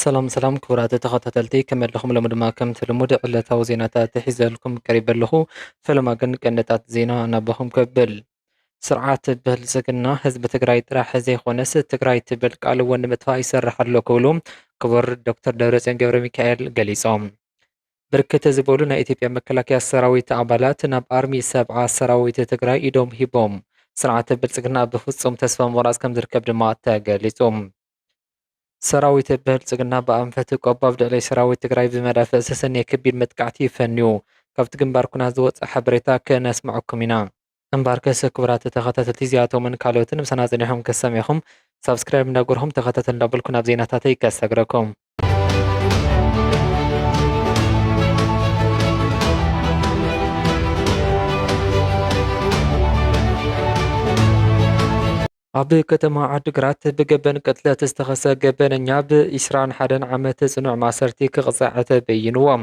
ሰላም ክቡራት ተኸታተልቲ ከመለኹም ሎሚ ድማ ከምቲ ልሙድ ዕለታዊ ዜናታት ሒዘልኩም ቀሪበ ኣለኹ። ፈለማ ግን ቀንድታት ዜና እናበኹም ከብል ስርዓት ብልጽግና ህዝቢ ትግራይ ጥራሕ ዘይኮነስ ትግራይ ትብል ቃል እውን ንምጥፋእ ይሰርሕ ኣሎ ክብሉ ክቡር ዶክተር ደብረጽዮን ገብረ ሚካኤል ገሊጾም። ብርክት ዝበሉ ናይ ኢትዮጵያ መከላከያ ሰራዊት ኣባላት ናብ ኣርሚ 70 ሰራዊት ትግራይ ኢዶም ሂቦም ስርዓት ብልጽግና ብፍጹም ተስፋ ምቑራጽ ከም ዝርከብ ድማ ተገሊጹ። ሰራዊት ብልጽግና ብኣንፈት ቆቦ ኣብ ልዕሊ ሰራዊት ትግራይ ብመዳፍእ ዝተሰነየ ከቢድ መጥቃዕቲ ይፈንዩ። ካብቲ ግንባር ኩናት ዝወፅእ ሓበሬታ ክነስምዐኩም ኢና። እምበር ከስ ክቡራት ተኸታተልቲ እዚኣቶምን ካልኦትን ምሳና ፀኒሖም ከሰሚዕኹም ሳብስክራይብ እንዳገርኹም ተኸታተል እንዳበልኩ ናብ ዜናታተይ ከሰግረኩም። ኣብ ከተማ ዓዲግራት ብገበን ቅትለት ዝተኸሰ ገበነኛ ብ21 ዓመት ጽኑዕ ማእሰርቲ ክቕፅዕ ተበይንዎም።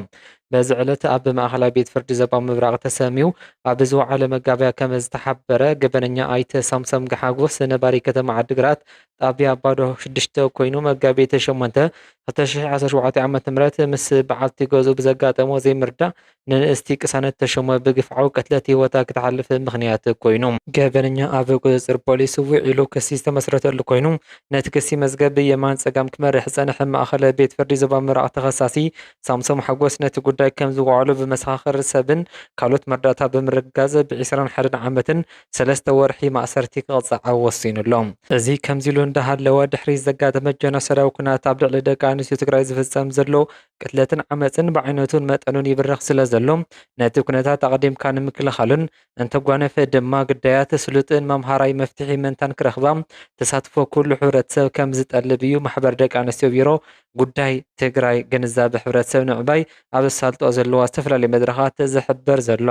በዚ ዕለት ኣብ ማእኸላይ ቤት ፍርዲ ዞባ ምብራቕ ተሰሚው ኣብ ዝወዓለ መጋብያ ከም ዝተሓበረ ገበነኛ ኣይተ ሳምሰም ገሓጎስ ነባሪ ከተማ ዓዲግራት ጣብያ ባዶ 6 ኮይኑ መጋቢት 8 2017 ዓ.ም ምስ በዓልቲ ገዝኡ ብዘጋጠሞ ዘይምርዳእ ንንእስቲ ቅሳነት ተሾመ ብግፍዓዊ ቅትለት ህይወታ ክትሓልፍ ምኽንያት ኮይኑ ገበነኛ ኣብ ቁፅጥር ፖሊስ ውዒሉ ክሲ ዝተመስረተሉ ኮይኑ ነቲ ክሲ መዝገብ የማን ፀጋም ክመርሕ ዝፀንሐ ማእኸል ቤት ፍርዲ ዞባ ምብራቕ ተኸሳሲ ሳምሶም ሓጎስ ነቲ ጉዳይ ከም ዝወዓሉ ብመሰኻኽር ሰብን ካልኦት መርዳእታ ብምርጋዝ ብ21 ዓመትን 3 ወርሒ ማእሰርቲ ክቕፅዕ ወሲኑሎም። እዚ ከምዚ ኢሉ እንዳሃለወ ድሕሪ ዘጋጠመ ጀኖሳይዳዊ ኩናት ኣብ ልዕሊ ደቂ ኣንስትዮ ትግራይ ዝፍጸም ዘሎ ቅትለትን ዓመፅን ብዓይነቱን መጠኑን ይብርኽ ስለ ዘሎ ነቲ ኩነታት ኣቐዲምካ ንምክልኻልን እንተጓነፈ ድማ ግዳያት ስሉጥን መምሃራይ መፍትሒ ምንታን ክረኽባ ተሳትፎ ኩሉ ሕብረተሰብ ከም ዝጠልብ እዩ ማሕበር ደቂ ኣንስትዮ ቢሮ ጉዳይ ትግራይ ግንዛቤ ሕብረተሰብ ንምዕባይ ኣብ ዘሳልጦ ዘለዋ ዝተፈላለዩ መድረኻት ዝሕበር ዘሎ።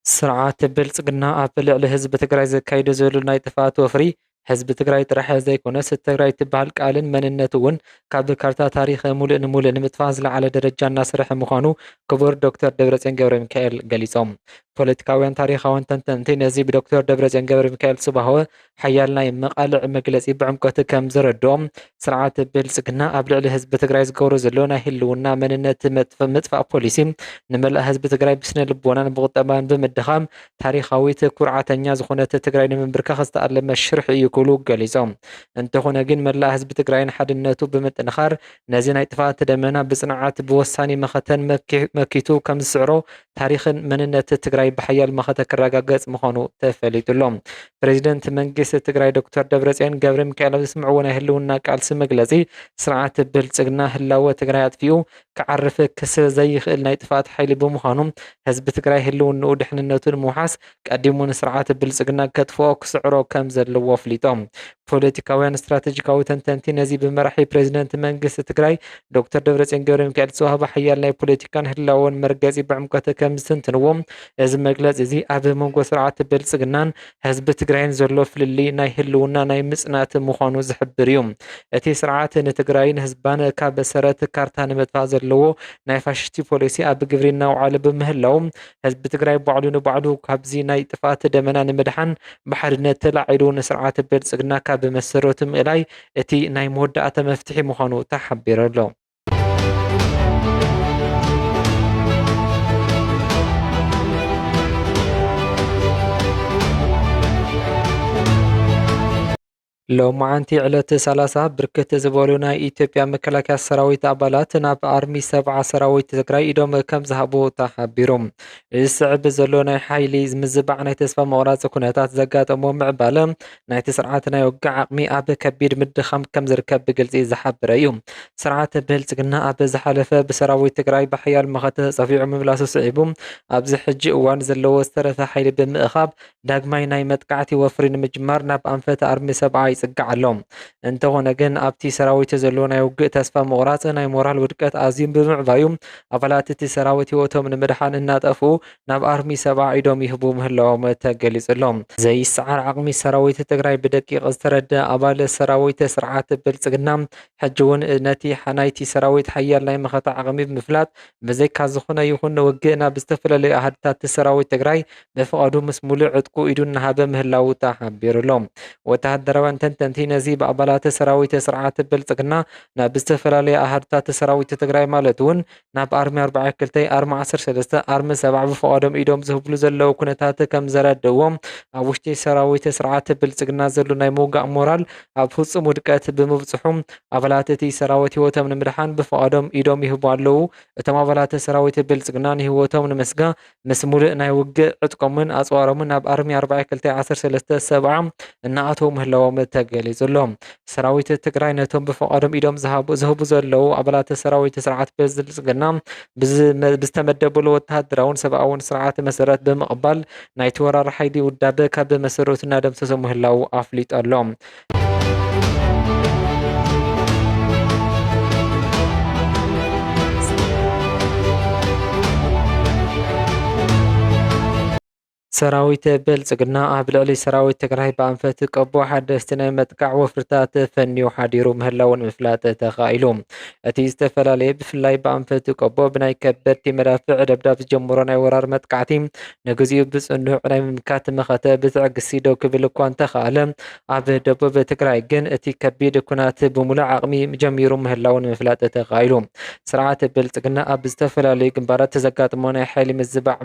ስርዓት ብልጽግና ኣብ ልዕሊ ህዝቢ ትግራይ ዘካይዶ ዘሎ ናይ ጥፋኣት ወፍሪ ህዝቢ ትግራይ ጥራሕ ዘይኮነስ ትግራይ ትበሃል ቃልን መንነት እውን ካብ ካርታ ታሪክ ሙሉእ ንሙሉእ ንምጥፋእ ዝለዓለ ደረጃ እናሰርሐ ምዃኑ ክቡር ዶክተር ደብረጽዮን ገብረ ሚካኤል ገሊጾም። ፖለቲካውያን ታሪኻውያን ተንተንቲ ነዚ ብዶክተር ደብረጽዮን ገብረ ሚካኤል ዝባህወ ሓያል ናይ መቃልዕ መግለፂ ብዕምቆት ከም ዝረድኦም ስርዓት ብልጽግና ኣብ ልዕሊ ህዝቢ ትግራይ ዝገብሮ ዘሎ ናይ ህልውና መንነት ምጥፋእ ፖሊሲ ንመላእ ህዝቢ ትግራይ ብስነ ልቦናን ብቁጠባን ብምድኻም ታሪኻዊት ኩርዓተኛ ዝኾነት ትግራይ ንምንብርካኽ ዝተኣለመ ሽርሒ እዩ ክብሉ ገሊጾም። እንተኾነ ግን መላእ ህዝቢ ትግራይን ሓድነቱ ብምጥንኻር ነዚ ናይ ጥፋኣት ደመና ብጽንዓት ብወሳኒ መኸተን መኪቱ ከም ዝስዕሮ ታሪኽን መንነት ትግራይ ብሓያል መኸተ ክረጋገጽ ምዃኑ ተፈሊጡሎም። ፕሬዚደንት መንግስቲ ትግራይ ዶክተር ደብረጽዮን ገብረ ሚካኤል ኣብ ዝስምዕዎ ናይ ህልውና ቃልሲ መግለጺ ስርዓት ብልጽግና ህላወ ትግራይ ኣጥፊኡ ክዓርፍ ክስር ዘይኽእል ናይ ጥፋኣት ሓይሊ ብምዃኑ ህዝቢ ትግራይ ህልውንኡ ድሕንነቱን ምውሓስ ቀዲሙ ንስርዓት ብልጽግና ከጥፍኦ ክስዕሮ ከም ዘለዎ ኣፍሊጦም። ፖለቲካውያን ስትራቴጂካዊ ተንተንቲ ነዚ ብመራሒ ፕሬዚደንት መንግስቲ ትግራይ ዶክተር ደብረጽዮን ገብረ ሚካኤል ዝወሃበ ሓያል ናይ ፖለቲካን ህላወን መርገጺ ብዕምቆት ከም ዝትንትንዎም እዚ መግለፂ እዚ ኣብ መንጎ ስርዓት ብልጽግናን ህዝቢ ትግራይን ዘሎ ፍልሊ ናይ ህልውና ናይ ምጽናት ምዃኑ ዝሕብር እዩ። እቲ ስርዓት ንትግራይን ህዝባን ካብ መሰረት ካርታ ንምጥፋእ ዘለዎ ናይ ፋሽስቲ ፖሊሲ ኣብ ግብሪ እናውዓለ ብምህላው ህዝቢ ትግራይ ባዕሉ ንባዕሉ ካብዚ ናይ ጥፋኣት ደመና ንምድሓን ብሓድነት ተላዒሉ ንስርዓት ብልጽግና ካብ መሰረቱ ምእላይ እቲ ናይ መወዳእታ መፍትሒ ምዃኑ ተሓቢሩ ኣሎ። ሎማዓንቲ ዕለት 30 ብርክት ዝበሉ ናይ ኢትዮጵያ መከላከያ ሰራዊት ኣባላት ናብ ኣርሚ 70 ሰራዊት ትግራይ ኢዶም ከም ዝሃቡ ተሓቢሩ። እዚ ዝስዕብ ዘሎ ናይ ሓይሊ ምዝባዕ ናይ ተስፋ መቑራፂ ኩነታት ዘጋጠሞ ምዕባለ ናይቲ ስርዓት ናይ ውግዕ ዓቕሚ ኣብ ከቢድ ምድኻም ከም ዝርከብ ብግልፂ ዝሓበረ እዩ። ስርዓት ብልጽግና ኣብ ዝሓለፈ ብሰራዊት ትግራይ ብሓያል መኸተ ተፀፊዑ ምምላሱ ስዒቡ ኣብዚ ሕጂ እዋን ዘለዎ ዝተረፈ ሓይሊ ብምእኻብ ዳግማይ ናይ መጥቃዕቲ ወፍሪ ንምጅማር ናብ ኣንፈት ኣርሚ 70 ይጽጋዕ ኣሎ። እንተኾነ ግን ኣብቲ ሰራዊት ዘሎ ናይ ውግእ ተስፋ ምቑራጽ ናይ ሞራል ውድቀት ኣዝዩ ብምዕባዩ ኣባላት እቲ ሰራዊት ህይወቶም ንምድሓን እናጠፍኡ ናብ ኣርሚ 70 ኢዶም ይህቡ ምህላዎም ተገሊጹሎም። ዘይሰዓር ዓቕሚ ሰራዊት ትግራይ ብደቂቕ ዝተረድአ ኣባል ሰራዊት ስርዓት ብልጽግና ሕጂ እውን ነቲ ናይቲ ሰራዊት ሓያል ናይ መኸታ ዓቕሚ ብምፍላጥ ብዘይካ ዝኾነ ይኹን ውግእ ናብ ዝተፈላለዩ ኣሃድታት ሰራዊት ትግራይ ብፍቓዱ ምስ ሙሉእ ዕጥቁ ኢዱ እናሃበ ምህላው ተሓቢሩሎም። ወተሃደራዊ ተንተንቲ ነዚ ብኣባላት ሰራዊት ስርዓት ብልጽግና ናብ ዝተፈላለዩ ኣሃድታት ሰራዊት ትግራይ ማለት እውን ናብ ኣርሚ 42 ኣርሚ 13 ኣርሚ 70 ብፍቓዶም ኢዶም ዝህብሉ ዘለዉ ኩነታት ከም ዘረድእዎም ኣብ ውሽጢ ሰራዊት ስርዓት ብልጽግና ዘሎ ናይ ምውጋእ ሞራል ኣብ ፍጹም ውድቀት ብምብጽሑ ኣባላት እቲ ሰራዊት ህይወቶም ንምድሓን ብፍቓዶም ኢዶም ይህቡ ኣለዉ። እቶም ኣባላት ሰራዊት ብልጽግና ንህይወቶም ንምስጋ ምስ ሙሉእ ናይ ውግእ ዕጥቆምን ኣጽዋሮምን ናብ ኣርሚ 4213 70 እናኣተዉ ምህላዎም ተገሊጹሎም። ሰራዊት ትግራይ ነቶም ብፍቓዶም ኢዶም ዝህቡ ዘለዉ ኣባላት ሰራዊት ስርዓት ብልጽግና ብዝተመደበሉ ወተሃደራውን ሰብኣውን ስርዓት መሰረት ብምቕባል ናይቲ ወራሪ ሓይሊ ውዳበ ካብ መሰረቱ እናደምሰሶ ምህላው ኣፍሊጡ ኣሎ። ሰራዊት ብልጽግና ኣብ ልዕሊ ሰራዊት ትግራይ ብኣንፈት ቀቦ ሓደስቲ ናይ መጥቃዕ ወፍርታት ፈንዩ ሓዲሩ ምህላውን ምፍላጥ ተኻኢሉ። እቲ ዝተፈላለየ ብፍላይ ብኣንፈት ቀቦ ብናይ ከበድቲ መዳፍዕ ደብዳብ ዝጀመሮ ናይ ወራር መጥቃዕቲ ንግዚኡ ብጽኑዕ ናይ ምምካት መኸተ ብትዕግስቲ ደው ክብል እኳ እንተኸኣለ ኣብ ደቡብ ትግራይ ግን እቲ ከቢድ ኩናት ብሙሉእ ዓቕሚ ጀሚሩ ምህላውን ምፍላጥ ተኻኢሉ። ስርዓት ብልጽግና ኣብ ዝተፈላለዩ ግንባራት ዘጋጥሞ ናይ ሓይሊ ምዝባዕ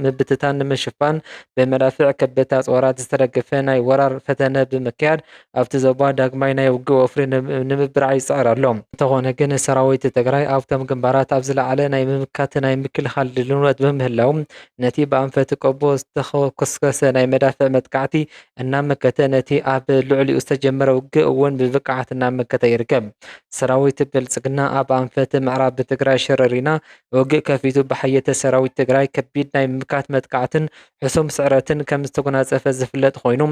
ምብትታን ንምሽፋን ብመዳፍዕ ከበድቲ ኣጽዋራት ዝተደገፈ ናይ ወራር ፈተነ ብምክያድ ኣብቲ ዞባ ዳግማይ ናይ ውግእ ወፍሪ ንምብራዕ ይጽዕር ኣሎ። እንተኾነ ግን ሰራዊት ትግራይ ኣብቶም ግንባራት ኣብ ዝለዓለ ናይ ምምካት ናይ ምክልኻል ድልውነት በምህላው ነቲ ብኣንፈት ቆቦ ዝተኸስከሰ ናይ መዳፍዕ መጥቃዕቲ እናመከተ ነቲ ኣብ ልዕሊኡ ዝተጀመረ ውግእ እውን ብብቕዓት እናመከተ ይርከብ። ሰራዊት ብልጽግና ኣብ ኣንፈት ምዕራብ ትግራይ ሸረሪና ውግእ ከፊቱ ብሓየተ ሰራዊት ትግራይ ከቢድ ናይ ምምካት መጥቃዕትን ሕሱም ስዕረትን ከም ዝተጎናጸፈ ዝፍለጥ ኮይኑ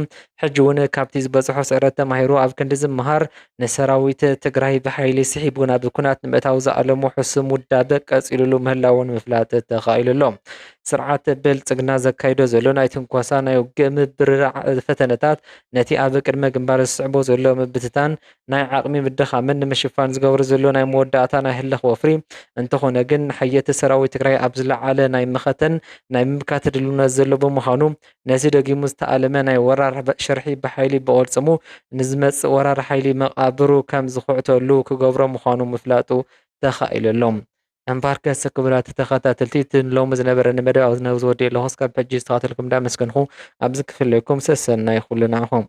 ሕጂ እውን ካብቲ ዝበፅሖ ስዕረት ተማሂሩ ኣብ ክንዲ ዝምሃር ንሰራዊት ትግራይ ብሓይሊ ስሒቡ ናብ ኩናት ንምእታው ዝኣለሙ ሕሱም ውዳበ ቀፂሉሉ ምህላውን ምፍላጥ ተኻኢሉሎ። ስርዓት ብልጽግና ዘካይዶ ዘሎ ናይ ትንኮሳ ናይ ውግእ ምብርራዕ ፈተነታት ነቲ ኣብ ቅድመ ግንባር ዝስዕቦ ዘሎ ምብትታን ናይ ዓቕሚ ምድኻምን ንምሽፋን ዝገብሮ ዘሎ ናይ መወዳእታ ናይ ህለኽ ወፍሪ እንተኾነ ግን ሓየቲ ሰራዊት ትግራይ ኣብ ዝለዓለ ናይ መኸተን ናይ ምምካት ድልውነት ዘሎ ብምዃኑ ነዚ ደጊሙ ዝተኣለመ ናይ ወራር ሸርሒ ብሓይሊ ብቕልጽሙ ንዝመጽእ ወራር ሓይሊ መቓብሩ ከም ዝኹዕተሉ ክገብሮ ምዃኑ ምፍላጡ ተኻኢሉሎም። እምበር ገጽ ክቡራት ተኸታተልቲ ሎሚ ዝነበረኒ መደብ ኣብዚ ዝወዲእ ኣለኹ። እስካብ ሕጂ ዝተኸታተልኩም እንዳመስገንኩ ኣብዚ ክፍለኩም ሰሰና ይኹሉ ንዓኹም።